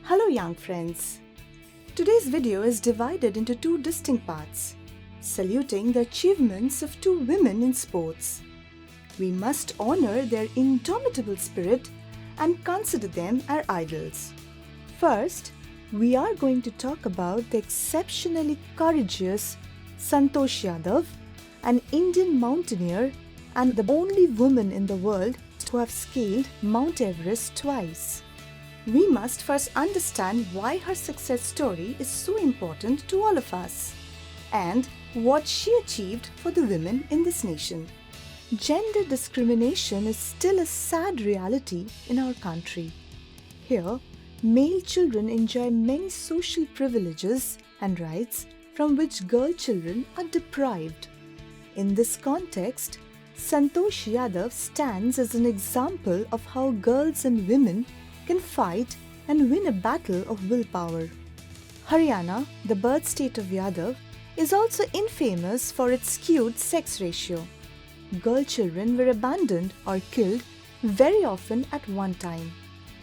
Hello young friends. Today's video is divided into two distinct parts, saluting the achievements of two women in sports. We must honor their indomitable spirit and consider them our idols. First, we are going to talk about the exceptionally courageous Satosh Yadav, an Indian mountaineer and the only woman in the world to have scaled Mount Everest twice. We must first understand why her success story is so important to all of us and what she achieved for the women in this nation. Gender discrimination is still a sad reality in our country. Here, male children enjoy many social privileges and rights from which girl children are deprived. In this context, Satosh Yadav stands as an example of how girls and women can fight and win a battle of willpower. Haryana, the birth state of Yadav, is also infamous for its skewed sex ratio. Girl children were abandoned or killed very often at one time.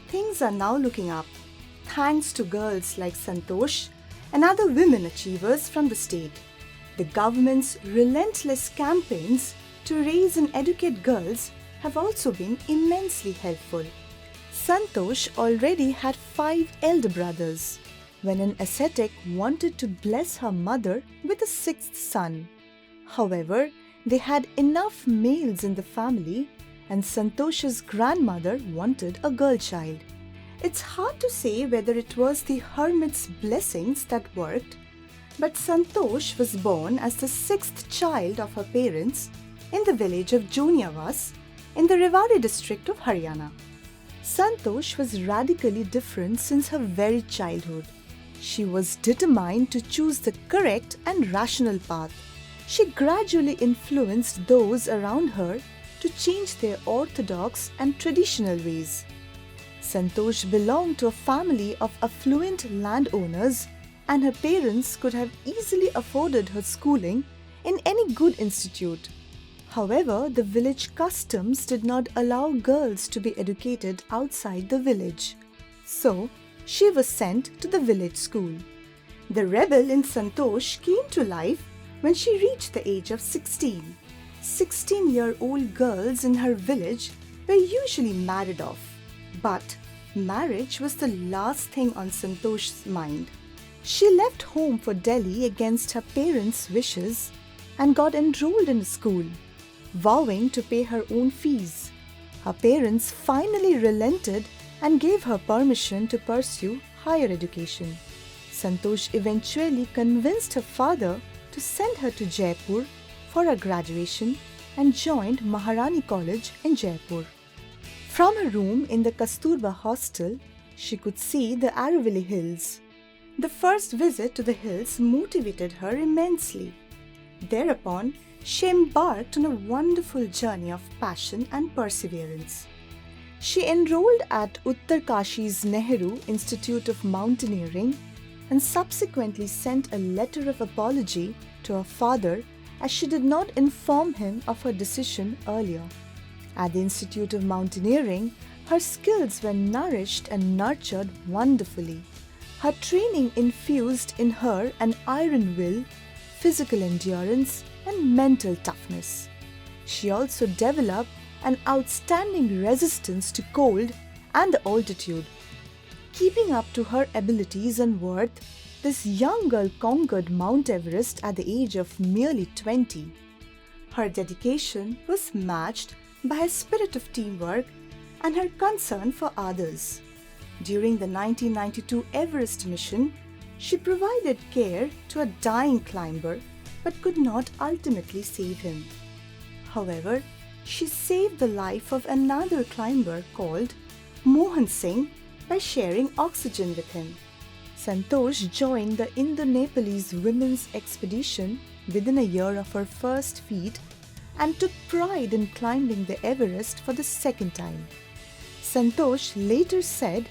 Things are now looking up, thanks to girls like Satosh and other women achievers from the state. The government's relentless campaigns to raise and educate girls have also been immensely helpful. Satosh already had 5 elder brothers when an ascetic wanted to bless her mother with a 6th son. However, they had enough males in the family and Satosh's grandmother wanted a girl child. It's hard to say whether it was the hermit's blessings that worked, but Satosh was born as the 6th child of her parents in the village of Joniavas in the Rewari district of Haryana. Satosh was radically different since her very childhood. She was determined to choose the correct and rational path. She gradually influenced those around her to change their orthodox and traditional ways. Satosh belonged to a family of affluent landowners, and her parents could have easily afforded her schooling in any good institute. However, the village customs did not allow girls to be educated outside the village. So, she was sent to the village school. The rebel in Satosh came to life when she reached the age of 16. 16-year-old girls in her village were usually married off. But marriage was the last thing on Satosh's mind. She left home for Delhi against her parents' wishes and got enrolled in a school, vowing to pay her own fees. Her parents finally relented and gave her permission to pursue higher education. Satosh eventually convinced her father to send her to Jaipur for her graduation and joined Maharani College in Jaipur. From her room in the Kasturba hostel, she could see the Aravalli Hills. The first visit to the hills motivated her immensely. Thereupon, she embarked on a wonderful journey of passion and perseverance. She enrolled at Uttarkashi's Nehru Institute of Mountaineering and subsequently sent a letter of apology to her father as she did not inform him of her decision earlier. At the Institute of Mountaineering, her skills were nourished and nurtured wonderfully. Her training infused in her an iron will, physical endurance, and mental toughness. She also developed an outstanding resistance to cold and the altitude. Keeping up to her abilities and worth, this young girl conquered Mount Everest at the age of merely 20. Her dedication was matched by her spirit of teamwork and her concern for others. During the 1992 Everest mission, she provided care to a dying climber but could not ultimately save him. However, she saved the life of another climber called Mohan Singh by sharing oxygen with him. Satosh joined the Indo-Nepalese women's expedition within a year of her first feat and took pride in climbing the Everest for the second time. Satosh later said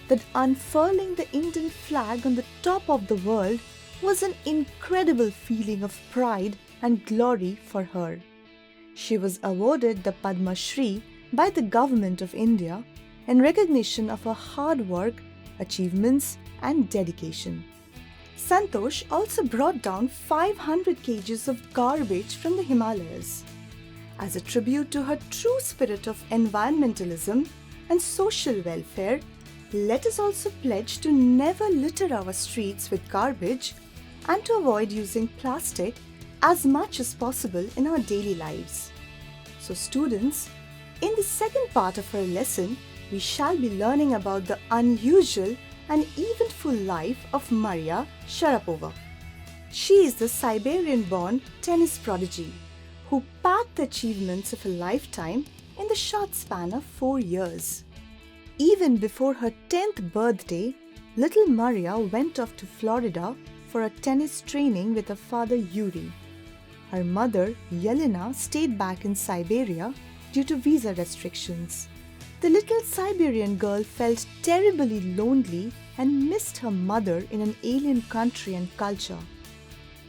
that unfurling the Indian flag on the top of the world was an incredible feeling of pride and glory for her. She was awarded the Padma Shri by the Government of India in recognition of her hard work, achievements, and dedication. Satosh also brought down 500 kgs of garbage from the Himalayas. As a tribute to her true spirit of environmentalism and social welfare, let us also pledge to never litter our streets with garbage and to avoid using plastic as much as possible in our daily lives. So students, in the second part of our lesson, we shall be learning about the unusual and eventful life of Maria Sharapova. She is the Siberian-born tennis prodigy who packed the achievements of a lifetime in the short span of 4 years. Even before her 10th birthday, little Maria went off to Florida for a tennis training with her father Yuri. Her mother, Yelena, stayed back in Siberia due to visa restrictions. The little Siberian girl felt terribly lonely and missed her mother in an alien country and culture.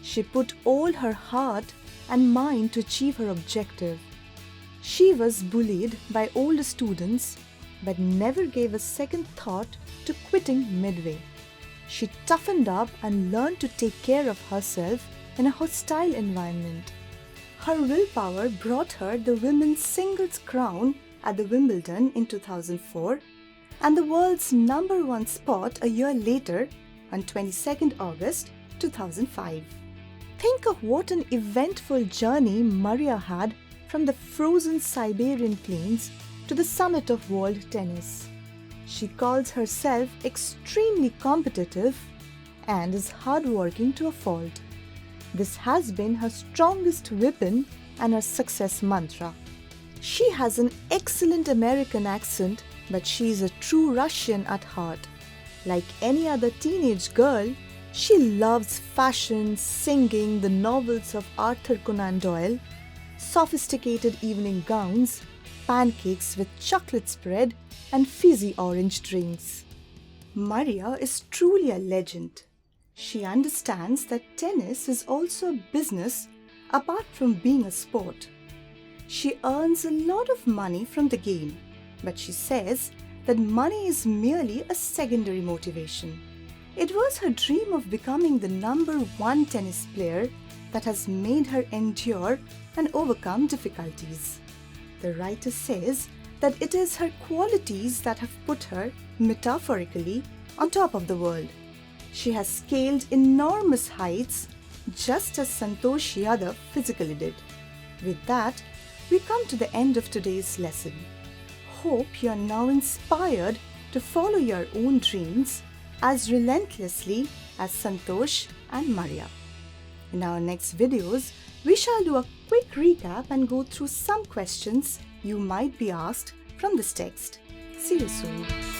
She put all her heart and mind to achieve her objective. She was bullied by older students but never gave a second thought to quitting midway. She toughened up and learned to take care of herself in a hostile environment. Her willpower brought her the women's singles crown at the Wimbledon in 2004 and the world's #1 spot a year later on 22nd August 2005. Think of what an eventful journey Maria had from the frozen Siberian plains to the summit of world tennis. She calls herself extremely competitive and is hardworking to a fault. This has been her strongest weapon and her success mantra. She has an excellent American accent, but she is a true Russian at heart. Like any other teenage girl, she loves fashion, singing, the novels of Arthur Conan Doyle, sophisticated evening gowns, pancakes with chocolate spread, and fizzy orange drinks. Maria is truly a legend. She understands that tennis is also a business apart from being a sport. She earns a lot of money from the game, but she says that money is merely a secondary motivation. It was her dream of becoming the #1 tennis player that has made her endure and overcome difficulties. The writer says that it is her qualities that have put her, metaphorically, on top of the world. She has scaled enormous heights just as Satosh Yadav physically did. With that, we come to the end of today's lesson. Hope you are now inspired to follow your own dreams as relentlessly as Satosh and Maria. In our next videos, we shall do a quick recap and go through some questions you might be asked from this text. See you soon.